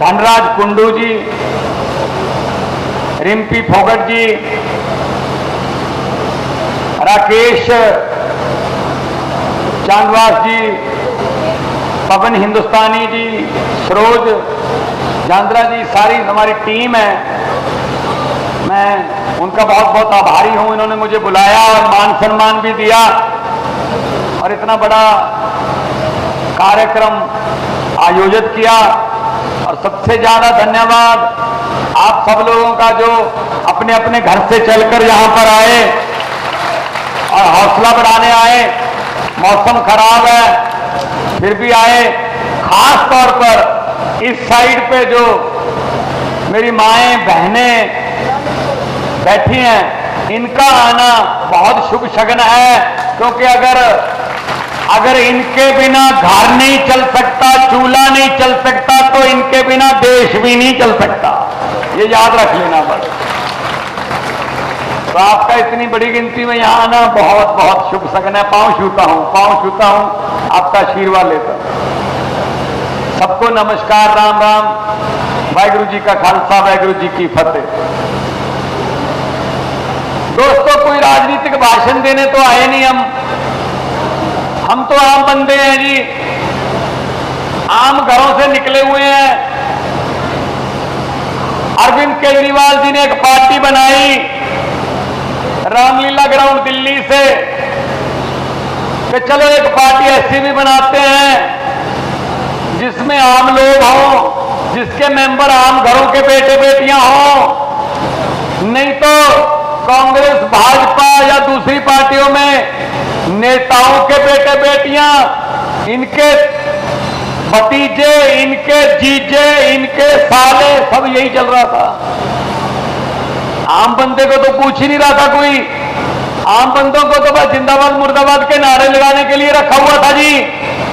धनराज कुंडू जी, रिम्पी फोगट जी, राकेश चांदवास जी, पवन हिंदुस्तानी जी, सरोज झांद्रा जी, सारी हमारी टीम है। मैं उनका बहुत बहुत आभारी हूं। इन्होंने मुझे बुलाया और मान सम्मान भी दिया और इतना बड़ा कार्यक्रम आयोजित किया। और सबसे ज्यादा धन्यवाद आप सब लोगों का जो अपने अपने घर से चलकर यहां पर आए और हौसला बढ़ाने आए। मौसम खराब है फिर भी आए। खास तौर पर इस साइड पे जो मेरी माएं बहनें बैठी हैं, इनका आना बहुत शुभ शगन है, क्योंकि अगर इनके बिना घर नहीं चल सकता, चूल्हा नहीं चल सकता, तो इनके बिना देश भी नहीं चल सकता। ये याद रख लेना बस। तो आपका इतनी बड़ी गिनती में यहां आना बहुत बहुत शुभ शगन है। पांव छूता हूं, आपका आशीर्वाद लेता हूं। सबको नमस्कार, राम राम, वाहिगुरु जी का खालसा, वाहिगुरु जी की फतेह। दोस्तों, कोई राजनीतिक भाषण देने तो आए नहीं हम तो आम बंदे हैं जी, आम घरों से निकले हुए हैं। अरविंद केजरीवाल जी ने एक पार्टी बनाई रामलीला ग्राउंड दिल्ली से कि चलो एक पार्टी ऐसी भी बनाते हैं जिसमें आम लोग हों, जिसके मेंबर आम घरों के बेटे बेटियां हों। नहीं तो कांग्रेस, भाजपा या दूसरी पार्टियों में नेताओं के बेटे बेटियां, इनके भतीजे, इनके जीजे, इनके साले, सब यही चल रहा था। आम बंदे को तो पूछ ही नहीं रहा था कोई। आम बंदों को तो बस जिंदाबाद मुर्दाबाद के नारे लगाने के लिए रखा हुआ था जी।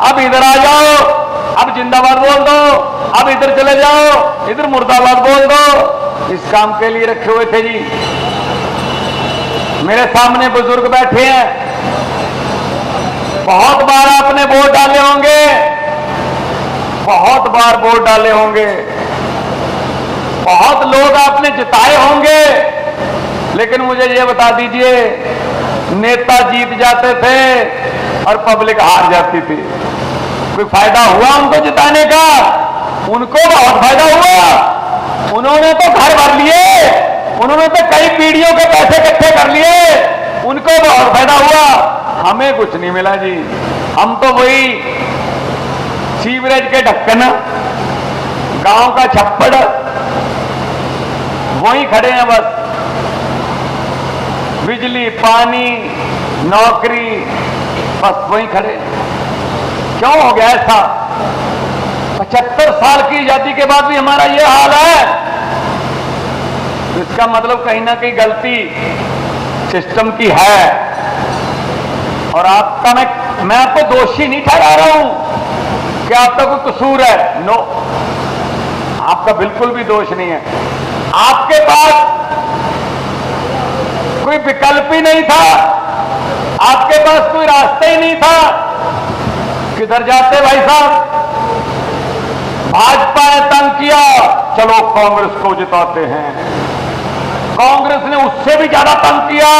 अब इधर आ जाओ, अब जिंदाबाद बोल दो, अब इधर चले जाओ, इधर मुर्दाबाद बोल दो। इस काम के लिए रखे हुए थे जी। मेरे सामने बुजुर्ग बैठे हैं, बहुत बार आपने वोट डाले होंगे, बहुत बार वोट डाले होंगे, बहुत लोग आपने जिताए होंगे, लेकिन मुझे ये बता दीजिए, नेता जीत जाते थे और पब्लिक हार जाती थी। कोई फायदा हुआ उनको जिताने का? उनको बहुत फायदा हुआ। उन्होंने तो घर भर लिए, उन्होंने तो कई पीढ़ियों के पैसे इकट्ठे कर लिए, उनको बहुत फायदा हुआ। हमें कुछ नहीं मिला जी। हम तो वही सीवरेज के ढक्कन, गांव का छप्पड़, वहीं खड़े हैं बस। बिजली, पानी, नौकरी, बस वहीं खड़े हैं। क्यों हो गया ऐसा? 75 साल की आजादी के बाद भी हमारा ये हाल है। इसका मतलब कहीं ना कहीं गलती सिस्टम की है। और आपका मैं आपको दोषी नहीं ठहरा रहा हूं कि आपका कोई कसूर है। नो, आपका बिल्कुल भी दोष नहीं है। आपके पास कोई विकल्प ही नहीं था, आपके पास कोई रास्ता ही नहीं था। किधर जाते भाई साहब? भाजपा ने तंग किया, चलो कांग्रेस को जिताते हैं। कांग्रेस ने उससे भी ज्यादा तंग किया,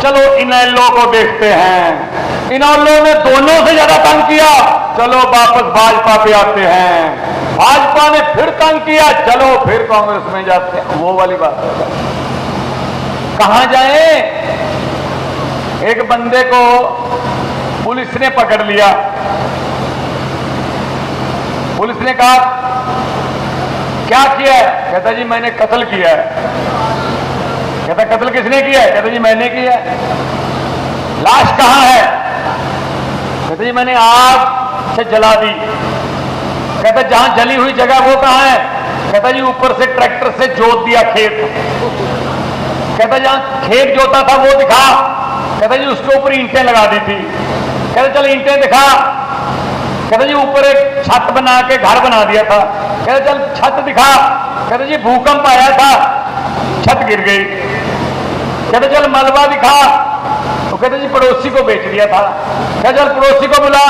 चलो इनेलो को देखते हैं। इनेलो ने दोनों से ज्यादा तंग किया, चलो वापस भाजपा पे आते हैं। भाजपा ने फिर तंग किया, चलो फिर कांग्रेस में जाते हैं। वो वाली बात है। कहां जाए? एक बंदे को पुलिस ने पकड़ लिया। पुलिस ने कहा क्या किया है? कहता जी मैंने कत्ल किया है। कहता कत्ल किसने किया है? कहता जी मैंने किया है। लाश कहां है? कहता जी मैंने आग से जला दी। कहता जहां जली हुई जगह वो कहां है? कहता जी ऊपर से ट्रैक्टर से जोत दिया खेत। कहता जहां खेत जोता था वो दिखा। कहता जी उसके ऊपर ईंटें लगा दी थी। कहता चल ईंटें दिखा। कहता जी ऊपर एक छत बना के घर बना दिया था। कहता चल छत दिखा। कहता जी भूकंप आया था, छत गिर गई। कहता चल मलबा दिखा। तो कहता जी पड़ोसी को बेच दिया था। कहता चल पड़ोसी को बुला।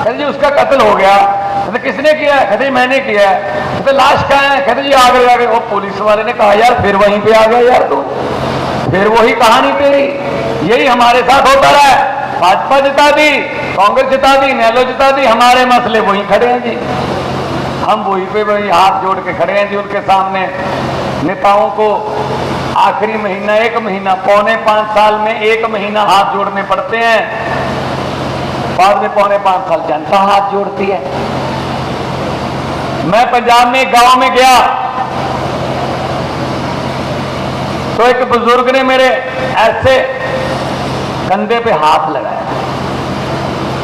कहता जी उसका कत्ल हो गया। कहता किसने किया? कहता जी मैंने किया। पे लाश कहाँ है? कहते जी आगे आ गए। वो पुलिस वाले ने कहा यार फिर वहीं पे आ गया यार तू, फिर वही कहानी तेरी। यही हमारे साथ होता रहा है। भाजपा जिता दी, कांग्रेस जिता दी, नेलो जिता दी, हमारे मसले वहीं खड़े हैं जी। हम वहीं पे वही हाथ जोड़ के खड़े हैं जी उनके सामने। नेताओं को आखिरी महीना, 1 महीना, पौने 5 साल में 1 महीना हाथ जोड़ने पड़ते हैं, बाद में पौने 5 साल जनता हाथ जोड़ती है। मैं पंजाब में एक गांव में गया तो एक बुजुर्ग ने मेरे ऐसे कंधे पे हाथ लगाया,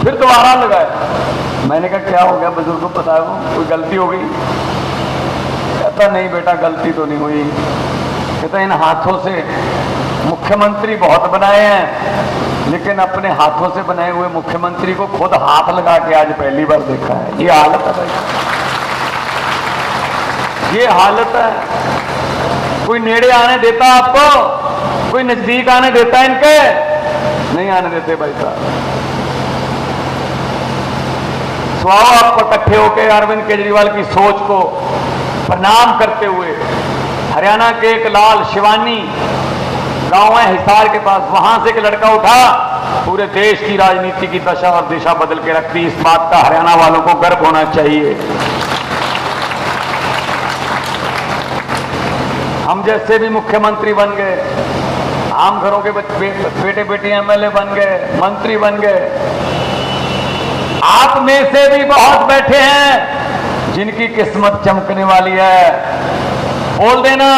फिर दोबारा लगाया। मैंने कहा क्या हो गया बुजुर्ग को, पता है कोई गलती हो गई? कहता नहीं बेटा गलती तो नहीं हुई। कहता इन हाथों से मुख्यमंत्री बहुत बनाए हैं, लेकिन अपने हाथों से बनाए हुए मुख्यमंत्री को खुद हाथ लगा के आज पहली बार देखा है। ये हालत है भाई, ये हालत है। कोई नेड़े आने देता आपको? कोई नजदीक आने देता इनके? नहीं आने देते भाई साहब। स्वाओ आपको इकट्ठे होकर अरविंद केजरीवाल की सोच को प्रणाम करते हुए हरियाणा के एक लाल शिवानी गांव है हिसार के पास, वहां से एक लड़का उठा, पूरे देश की राजनीति की दशा और दिशा बदल के रख दी। इस बात का हरियाणा वालों को गर्व होना चाहिए। हम जैसे भी मुख्यमंत्री बन गए, आम घरों के बेटे बेटियां एमएलए बन गए, मंत्री बन गए। आप में से भी बहुत बैठे हैं जिनकी किस्मत चमकने वाली है। बोल देना,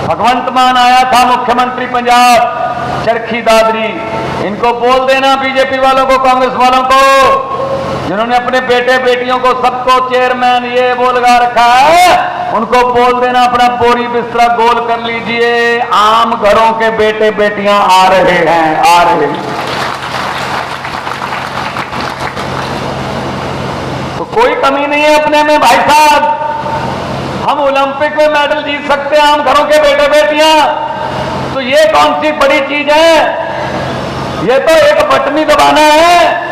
भगवंत मान आया था मुख्यमंत्री पंजाब, चरखी दादरी, इनको बोल देना बीजेपी वालों को, कांग्रेस वालों को, जिन्होंने अपने बेटे बेटियों को सबको चेयरमैन ये बोल गा रखा है, उनको बोल देना अपना बोरी बिस्तरा गोल कर लीजिए। आम घरों के बेटे बेटियां आ रहे हैं, आ रहे हैं। तो कोई कमी नहीं है अपने में भाई साहब। हम ओलंपिक में मेडल जीत सकते हैं आम घरों के बेटे बेटियां, तो ये कौन सी बड़ी चीज है? ये तो एक बटनी दबाना है।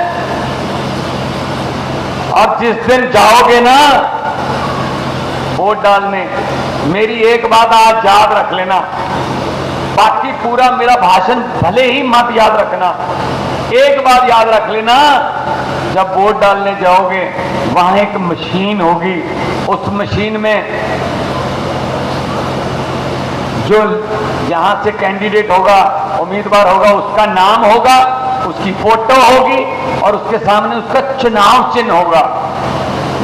और जिस दिन जाओगे ना वोट डालने, मेरी एक बात आज याद रख लेना, बाकी पूरा मेरा भाषण भले ही मत याद रखना, एक बात याद रख लेना, जब वोट डालने जाओगे वहां एक मशीन होगी, उस मशीन में जो यहां से कैंडिडेट होगा, उम्मीदवार होगा, उसका नाम होगा, उसकी फोटो होगी और उसके सामने उसका चुनाव चिन्ह होगा।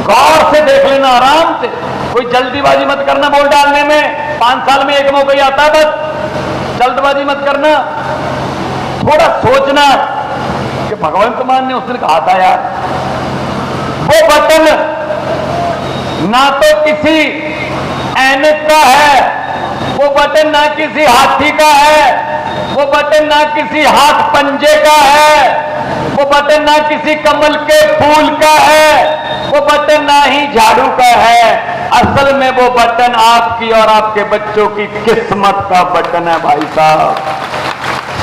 गौर से देख लेना, आराम से, कोई जल्दीबाजी मत करना वोट डालने में। 5 साल में एक मौका ही आता है, बस जल्दबाजी मत करना। थोड़ा सोचना कि भगवंत मान ने उस दिन कहा था यार, वो बटन ना तो किसी ऐनक का है, वो बटन ना किसी हाथी का है, वो बटन ना किसी हाथ पंजे का है, वो बटन ना किसी कमल के फूल का है, वो बटन ना ही झाड़ू का है। असल में वो बटन आपकी और आपके बच्चों की किस्मत का बटन है भाई साहब।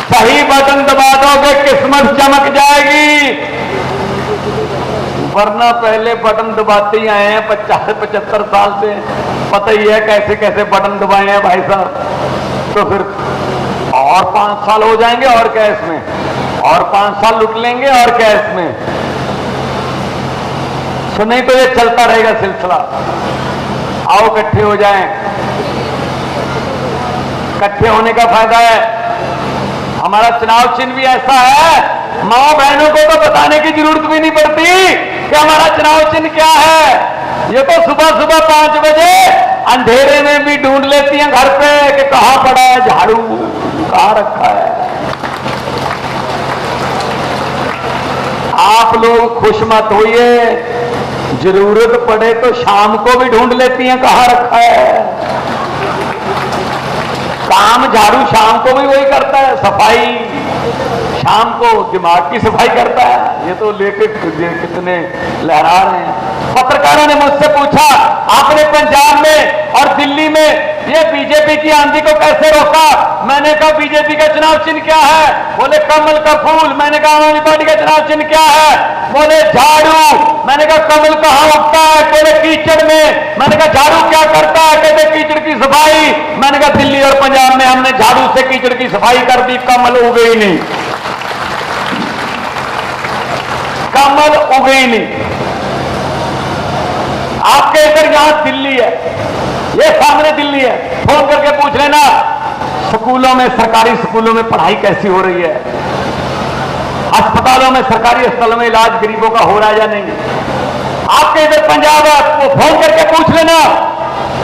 सही बटन दबा दोगे किस्मत चमक जाएगी, वरना पहले बटन दबाते ही आए हैं 50-75 साल से, पता ही है कैसे कैसे बटन दबाए हैं भाई साहब। तो फिर और 5 साल हो जाएंगे और क्या इसमें, और 5 साल लुट लेंगे और क्या इसमें। तो नहीं तो ये चलता रहेगा सिलसिला। आओ इकट्ठे हो जाएं, इकट्ठे होने का फायदा है। हमारा चुनाव चिन्ह भी ऐसा है, माँ बहनों को तो बताने की जरूरत भी नहीं पड़ती कि हमारा चुनाव चिन्ह क्या है। ये तो सुबह सुबह 5 बजे अंधेरे में भी ढूंढ लेती हैं घर पे कि कहां पड़ा है झाड़ू, कहां रखा है। आप लोग खुश मत होइए, जरूरत पड़े तो शाम को भी ढूंढ लेती हैं कहां रखा है। काम झाड़ू शाम को भी वही करता है, सफाई शाम को दिमाग की सफाई करता है। ये तो लेके कितने लहरा रहे हैं। पत्रकारों ने मुझसे पूछा, आपने पंजाब में और दिल्ली में ये बीजेपी की आंधी को कैसे रोका? मैंने कहा बीजेपी का चुनाव चिन्ह क्या है? बोले कमल का फूल। मैंने कहा आम आदमी पार्टी का चुनाव चिन्ह क्या है? बोले झाड़ू। मैंने कहा कमल कहां उगता है? बोले कीचड़ में। मैंने कहा झाड़ू क्या करता है? कहते कीचड़ की सफाई। मैंने कहा दिल्ली और पंजाब में हमने झाड़ू से कीचड़ की सफाई कर दी, कमल उगे ही नहीं, कमल उगे ही नहीं। आपके इधर यहां दिल्ली है, ये सामने दिल्ली है, फोन करके पूछ लेना स्कूलों में, सरकारी स्कूलों में पढ़ाई कैसी हो रही है, अस्पतालों में, सरकारी अस्पतालों में इलाज गरीबों का हो रहा है या नहीं। आपके इधर पंजाब है, वो फोन करके पूछ लेना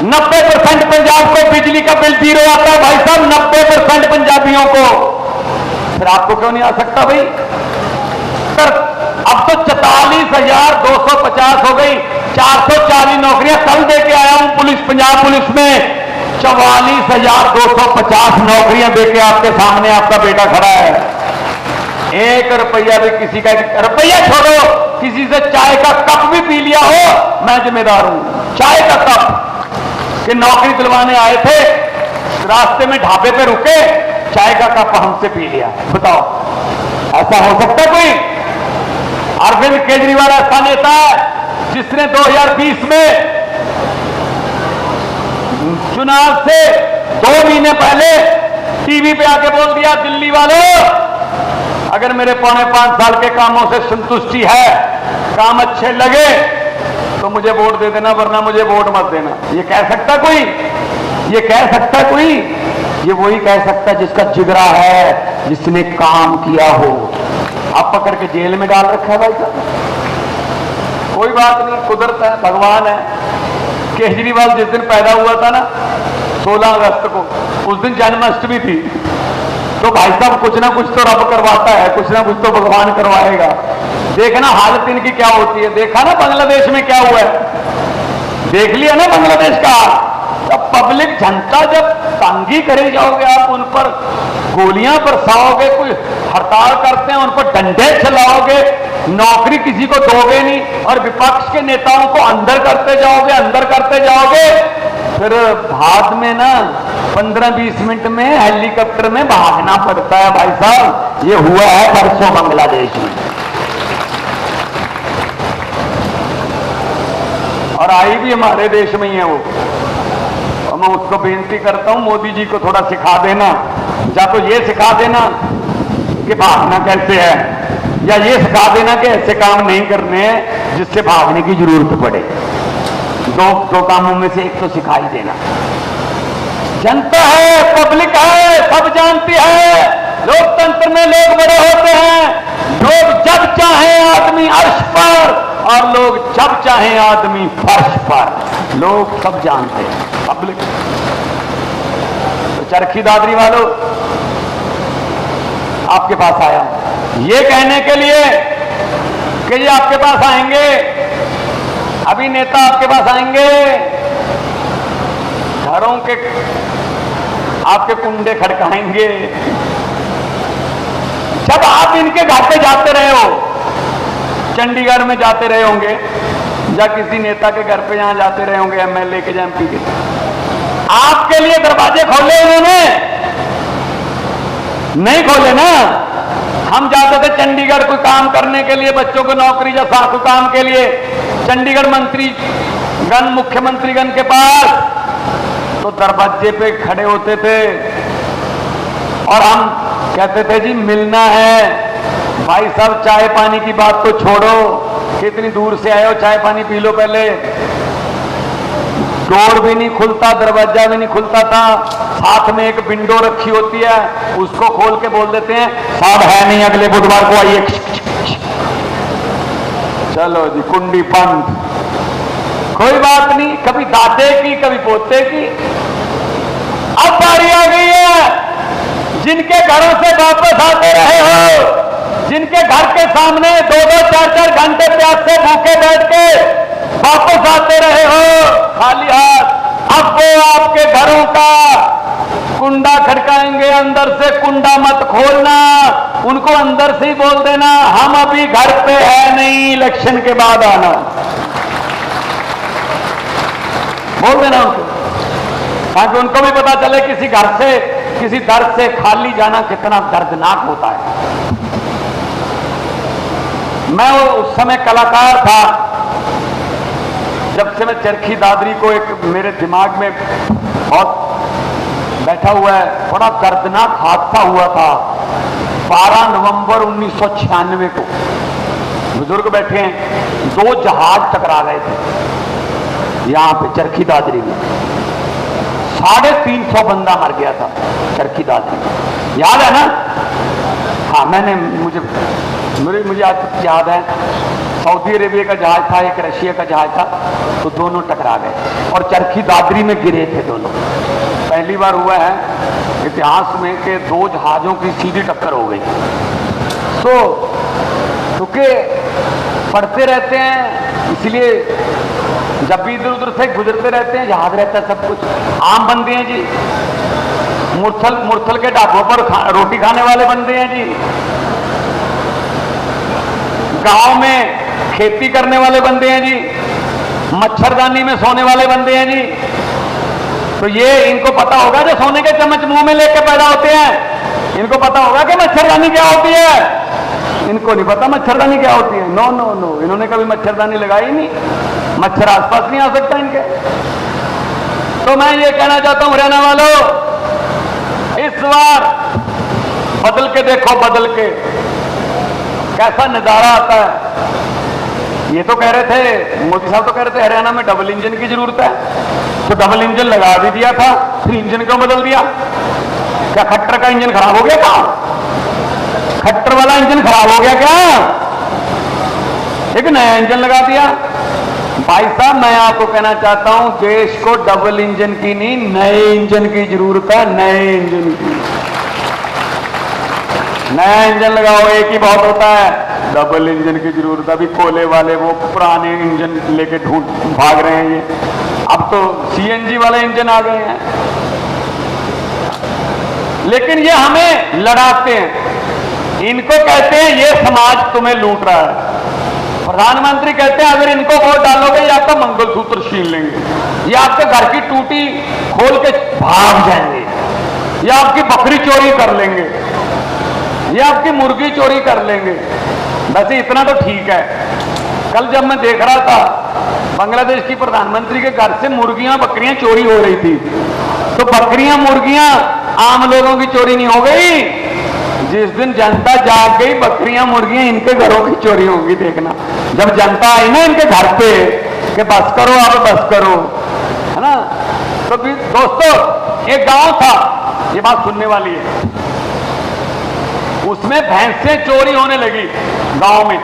90% पंजाब को बिजली का बिल 0 आता है भाई साहब, 90% पंजाबियों को। फिर आपको क्यों नहीं आ सकता भाई? सर अब तो 44,250 हो गई, 440 नौकरियां कल देके आया हूं पुलिस, पंजाब पुलिस में 44,250 नौकरियां देके आपके सामने आपका बेटा खड़ा है। 1 रुपया भी किसी का, रुपया छोड़ो, किसी से चाय का कप भी पी लिया हो, मैं जिम्मेदार हूं। चाय का कप कि नौकरी दिलवाने आए थे, रास्ते में ढाबे पे रुके, चाय का कप हमसे पी लिया। बताओ ऐसा हो सकता कोई? अरविंद केजरीवाल ऐसा नेता है जिसने 2020 में चुनाव से 2 महीने पहले टीवी पे आके बोल दिया दिल्ली वालों, अगर मेरे 5.25 साल के कामों से संतुष्टि है, काम अच्छे लगे तो मुझे वोट दे देना, वरना मुझे वोट मत देना। ये कह सकता कोई? ये कह सकता कोई? ये वही कह सकता जिसका जिगरा है, जिसने काम किया हो। आप पकड़ के जेल में डाल रखा है भाई साहब, कोई बात नहीं, कुदरत है, भगवान है। केजरीवाल जिस दिन पैदा हुआ था ना 16 अगस्त को, उस दिन जन्माष्टमी थी, तो भाई साहब कुछ ना कुछ तो रब करवाता है, कुछ ना कुछ तो भगवान करवाएगा। देखना हालत इनकी क्या होती है। देखा ना बांग्लादेश में क्या हुआ है, देख लिया ना बांग्लादेश का। अब पब्लिक जनता जब तंगी करे जाओगे, आप उन पर गोलियां बरसाओगे, कोई हड़ताल करते हैं उन पर डंडे चलाओगे, नौकरी किसी को दोगे नहीं, और विपक्ष के नेताओं को अंदर करते जाओगे, अंदर करते जाओगे, फिर बाद में ना 15-20 मिनट में हेलीकॉप्टर में भागना पड़ता है भाई साहब। ये हुआ है परसों बांग्लादेश में, और आई भी हमारे देश में ही है वो। और मैं उसको बेनती करता हूं मोदी जी को थोड़ा सिखा देना, या तो ये सिखा देना कि भागना कैसे है, या ये सिखा देना कि ऐसे काम नहीं करने हैं जिससे भागने की जरूरत पड़े। दो कामों में से एक तो सिखाई देना। जनता है, पब्लिक है, सब जानती है, लोकतंत्र में लोग बड़े होते हैं। लोग जब चाहे आदमी अर्श पर, और लोग जब चाहे आदमी फर्श पर, लोग सब जानते हैं, पब्लिक। तो चरखी दादरी वालों, आपके पास आया ये कहने के लिए कि ये आपके पास आएंगे, अभी नेता आपके पास आएंगे, घरों के आपके कुंडे खड़काएंगे। जब आप इनके घर पे जाते रहे हो, चंडीगढ़ में जाते रहे होंगे, या किसी नेता के घर पे यहां जाते रहे होंगे, एमएलए के, एमपी के, आपके लिए दरवाजे खोले उन्होंने? नहीं खोले ना। हम जाते थे चंडीगढ़ कोई काम करने के लिए, बच्चों को नौकरी या सासू काम के लिए, चंडीगढ़ मंत्रीगण, मुख्यमंत्रीगण के पास, तो दरवाजे पे खड़े होते थे और हम कहते थे जी मिलना है। भाई साहब चाय पानी की बात तो छोड़ो, कितनी दूर से आए हो, चाय पानी पी लो पहले। डोर भी नहीं खुलता, दरवाजा भी नहीं खुलता था, साथ में एक विंडो रखी होती है, उसको खोल के बोल देते हैं साहब है नहीं, अगले बुधवार को आइए। चलो जी कुंडी बंद। कोई बात नहीं, कभी दाते की कभी पोते की। अब बारी आ गई है जिनके घरों से वापस आते रहे हो, जिनके घर के सामने 2-2, 4-4 घंटे प्यास से भूखे बैठ के वापस आते रहे हो खाली हाथ, अब वो आपके घरों का कुंडा खड़काएंगे, अंदर से कुंडा मत खोलना, उनको अंदर से ही बोल देना हम अभी घर पे है नहीं, इलेक्शन के बाद आना, बोल देना उनको। ताकि उनको भी पता चले किसी घर से, किसी दर्द से खाली जाना कितना दर्दनाक होता है। मैं उस समय कलाकार था, जब से मैं चरखी दादरी को एक मेरे दिमाग में बहुत बैठा हुआ है। बड़ा दर्दनाक हादसा हुआ था 12 नवंबर 1996 को। बुजुर्ग बैठे हैं, 2 जहाज टकरा गए थे यहां पे चरखी दादरी में। 350 बंदा मर गया था चरखी दादरी में, याद है ना? हाँ, मुझे आज तक याद है। सऊदी अरेबिया का जहाज था, एक रशिया का जहाज था, तो दोनों टकरा गए और चरखी दादरी में गिरे थे दोनों। पहली बार हुआ है इतिहास में कि 2 जहाजों की सीधी टक्कर हो गई। क्योंकि पढ़ते रहते हैं, इसलिए जब भी इधर उधर से गुजरते रहते हैं, याद रहता है सब कुछ। आम बंदे हैं जी, मुरथल के ढाबों पर रोटी खाने वाले बंदे हैं जी, गांव में खेती करने वाले बंदे हैं जी, मच्छरदानी में सोने वाले बंदे हैं जी। तो ये इनको पता होगा जो सोने के चम्मच मुंह में लेके पैदा होते हैं, इनको पता होगा कि मच्छरदानी क्या होती है। इनको नहीं पता मच्छरदानी क्या होती है। नो नो नो, इन्होंने कभी मच्छरदानी लगाई नहीं, मच्छर आसपास नहीं आ सकता इनके। तो मैं ये कहना चाहता हूं हरियाणा वालों, इस बार बदल के देखो, बदल के कैसा नजारा आता है। ये तो कह रहे थे, मोदी साहब तो कह रहे थे हरियाणा में डबल इंजन की जरूरत है, तो डबल इंजन लगा भी दिया था, फिर इंजन क्यों बदल दिया? क्या खट्टर का इंजन खराब हो गया था? खट्टर वाला इंजन खराब हो गया क्या? एक नया इंजन लगा दिया। भाई साहब, मैं आपको कहना चाहता हूं, देश को डबल इंजन की नहीं, नए इंजन की जरूरत है। नए इंजन की, नया इंजन लगाओ, एक ही बहुत होता है। डबल इंजन की जरूरत है। अभी कोयले वाले वो पुराने इंजन लेके ढूंढ भाग रहे हैं, ये अब तो सीएनजी वाले इंजन आ गए हैं। लेकिन ये हमें लड़ाते हैं, इनको कहते हैं ये समाज तुम्हें लूट रहा है। प्रधानमंत्री कहते हैं अगर इनको वोट डालोगे ये आपका मंगलसूत्र छीन लेंगे, ये आपके घर की टूटी खोल के भाग जाएंगे, ये आपकी बकरी चोरी कर लेंगे, ये आपकी मुर्गी चोरी कर लेंगे। वैसे इतना तो ठीक है, कल जब मैं देख रहा था बांग्लादेश की प्रधानमंत्री के घर से मुर्गियां बकरियां चोरी हो रही थी, तो बकरियां मुर्गियां आम लोगों की चोरी नहीं हो गई। जिस दिन जनता जाग गई, बकरियां मुर्गियां इनके घरों की चोरी होगी। देखना, जब जनता आई ना इनके घर पे कि बस करो, आप बस करो, है ना। तो दोस्तों, एक गांव था, ये बात सुनने वाली है, उसमें भैंसें चोरी होने लगी गांव में।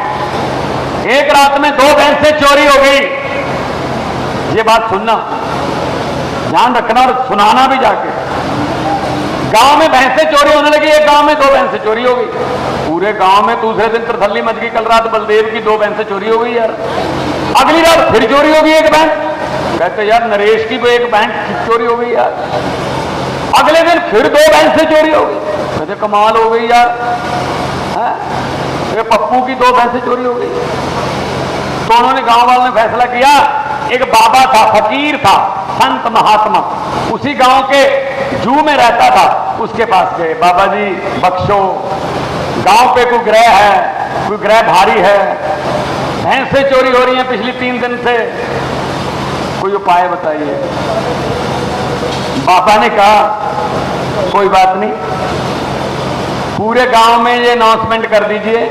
एक रात में 2 भैंसें चोरी हो गई। ये बात सुनना, ध्यान रखना और सुनाना भी जाके। गांव में भैंसें चोरी होने लगी, एक गांव में 2 भैंसें चोरी हो गई। पूरे गांव में दूसरे दिन तरथल्ली मच गई। कल रात बलदेव की 2 भैंसें चोरी हो गई यार। अगली रात फिर चोरी हो गई एक भैंस। कहते यार नरेश की 1 भैंस चोरी हो गई यार। अगले दिन फिर 2 भैंसें चोरी हो गई। कहते कमाल हो गई यार, है? पप्पू की 2 भैंसें चोरी हो गई। तो उन्होंने गांव वालों ने फैसला किया, एक बाबा था, फकीर था, संत महात्मा, उसी गांव के जू में रहता था, उसके पास गए। बाबा जी बख्शो, गांव पे कोई ग्रह है, कोई ग्रह भारी है, भैंसें चोरी हो रही हैं पिछली 3 दिन से, कोई उपाय बताइए। बाबा ने कहा कोई बात नहीं, पूरे गांव में ये अनाउंसमेंट कर दीजिए,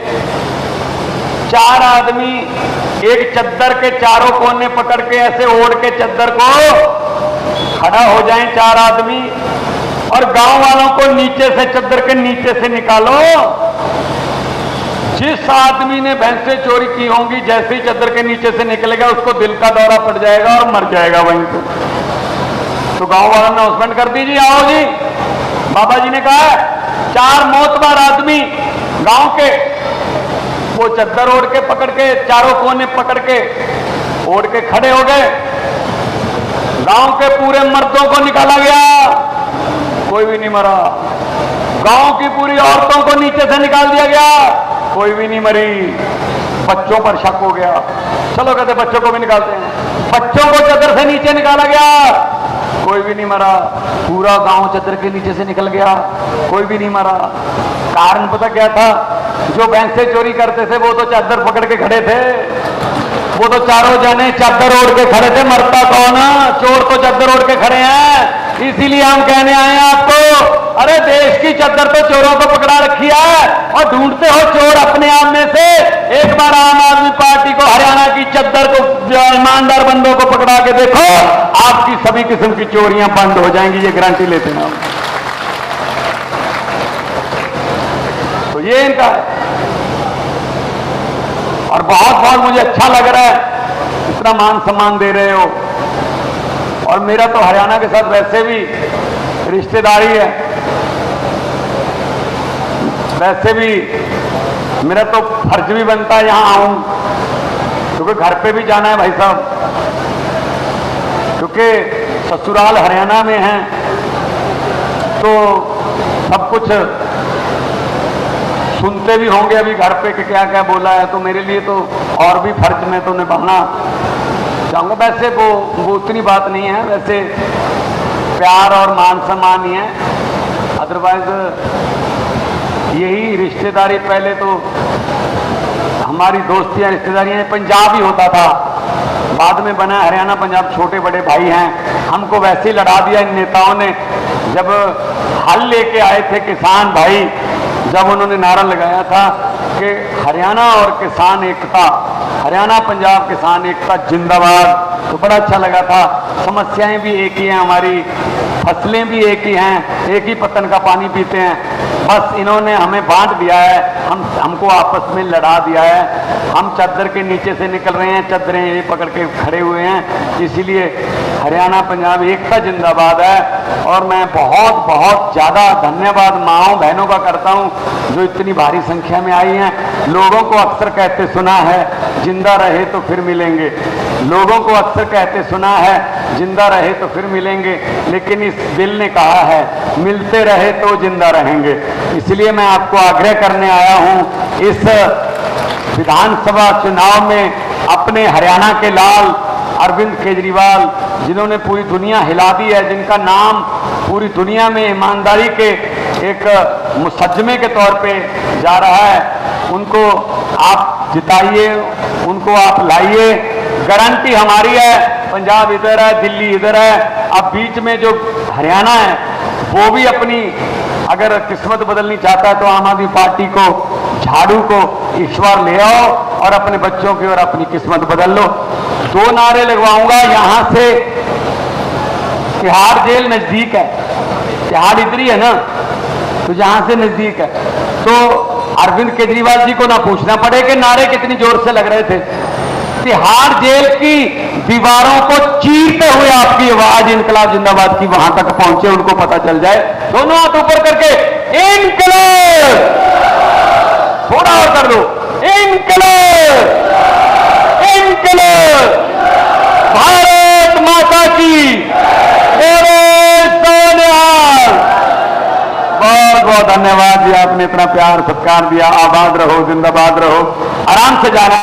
4 आदमी एक चद्दर के चारों कोने पकड़ के ऐसे ओढ़ के चद्दर को खड़ा हो जाएं 4 आदमी, और गांव वालों को नीचे से, चद्दर के नीचे से निकालो। जिस आदमी ने भैंसें चोरी की होंगी, जैसे ही चद्दर के नीचे से निकलेगा उसको दिल का दौरा पड़ जाएगा और मर जाएगा वहीं पे। तो गांव वालों ने अनाउंसमेंट कर दीजिए, आओ जी। बाबा जी ने कहा 4 मोतबार आदमी गांव के, वो चद्दर ओढ़ के पकड़ के, चारों कोने पकड़ के ओढ़ के खड़े हो गए। गांव के पूरे मर्दों को निकाला गया, कोई भी नहीं मरा। गांव की पूरी औरतों को नीचे से निकाल दिया गया, कोई भी नहीं मरी। बच्चों पर शक हो गया, चलो कहते बच्चों को भी निकालते हैं। बच्चों को चद्दर से नीचे निकाला गया, कोई भी नहीं मरा। पूरा गांव चद्दर के नीचे से निकल गया, कोई भी नहीं मरा। कारण पता क्या था? जो भैंसे चोरी करते थे वो तो चादर पकड़ के खड़े थे, वो तो चारों जने चादर ओढ़ के खड़े थे। मरता कौन? चोर तो चादर ओढ़ के खड़े हैं। इसीलिए हम कहने आए हैं आपको, अरे देश की चादर तो चोरों को पकड़ा रखी है और ढूंढते हो चोर अपने आप में से। एक बार आम आदमी पार्टी को, हरियाणा की चादर को, ईमानदार बंदों को पकड़ा के देखो, आपकी सभी किस्म की चोरियां बंद हो जाएंगी, ये गारंटी लेते हैं हम। तो ये इनका है। और बहुत बहुत मुझे अच्छा लग रहा है इतना मान सम्मान दे रहे हो। और मेरा तो हरियाणा के साथ वैसे भी रिश्तेदारी है, वैसे भी मेरा तो फर्ज भी बनता है यहां आऊं, क्योंकि घर पे भी जाना है भाई साहब, क्योंकि ससुराल हरियाणा में है तो सब कुछ सुनते भी होंगे अभी घर पे कि क्या क्या बोला है। तो मेरे लिए तो और भी फर्ज में तो निभाना चाहूंगा। वैसे वो उतनी बात नहीं है, वैसे प्यार और मान सम्मान ही है। अदरवाइज यही रिश्तेदारी, पहले तो हमारी दोस्तियां रिश्तेदारियां पंजाब ही होता था, बाद में बना हरियाणा पंजाब, छोटे बड़े भाई हैं। हमको वैसे ही लड़ा दिया इन नेताओं ने। जब हल लेके आए थे किसान भाई, जब उन्होंने नारा लगाया था कि हरियाणा और किसान एकता, हरियाणा पंजाब किसान एकता जिंदाबाद, तो बड़ा अच्छा लगा था। समस्याएं भी एक ही हैं हमारी, फसलें भी एक ही हैं, एक ही पत्तन का पानी पीते हैं। बस इन्होंने हमें बांट दिया है, हमको आपस में लड़ा दिया है। हम चादर के नीचे से निकल रहे हैं, चादरें ये पकड़ के खड़े हुए हैं। इसीलिए हरियाणा पंजाब एकता जिंदाबाद है। और मैं बहुत बहुत ज़्यादा धन्यवाद माँओं बहनों का करता हूँ जो इतनी भारी संख्या में आई हैं। लोगों को अक्सर कहते सुना है, जिंदा रहे तो फिर मिलेंगे। लोगों को अक्सर कहते सुना है, जिंदा रहे तो फिर मिलेंगे, लेकिन इस बिल ने कहा है मिलते रहे तो जिंदा रहेंगे। इसलिए मैं आपको आग्रह करने आया हूं, इस विधानसभा चुनाव में अपने हरियाणा के लाल अरविंद केजरीवाल, जिन्होंने पूरी दुनिया हिला दी है, जिनका नाम पूरी दुनिया में ईमानदारी के एक मुसज्जमे के तौर पे जा रहा है, उनको आप जिताइए, उनको आप लाइए। गारंटी हमारी है, पंजाब इधर है, दिल्ली इधर है, अब बीच में जो हरियाणा है वो भी अपनी अगर किस्मत बदलनी चाहता है तो आम आदमी पार्टी को, झाड़ू को इस बार ले आओ और अपने बच्चों की और अपनी किस्मत बदल लो। 2 नारे लगवाऊंगा यहां से। तिहाड़ जेल नजदीक है, तिहाड़ इधर ही है ना, तो जहां से नजदीक है तो अरविंद केजरीवाल जी को ना पूछना पड़े कि नारे कितनी जोर से लग रहे थे। तिहाड़ जेल की दीवारों को चीरते हुए आपकी आवाज इनकलाब जिंदाबाद की वहां तक पहुंचे, उनको पता चल जाए। दोनों हाथ ऊपर करके इनकलाब, थोड़ा और कर दो, इनकलाब, इनकलाब, भारत माता की बहुत बहुत धन्यवाद जी, आपने इतना प्यार सत्कार दिया। आबाद रहो, जिंदाबाद रहो। आराम से जाना।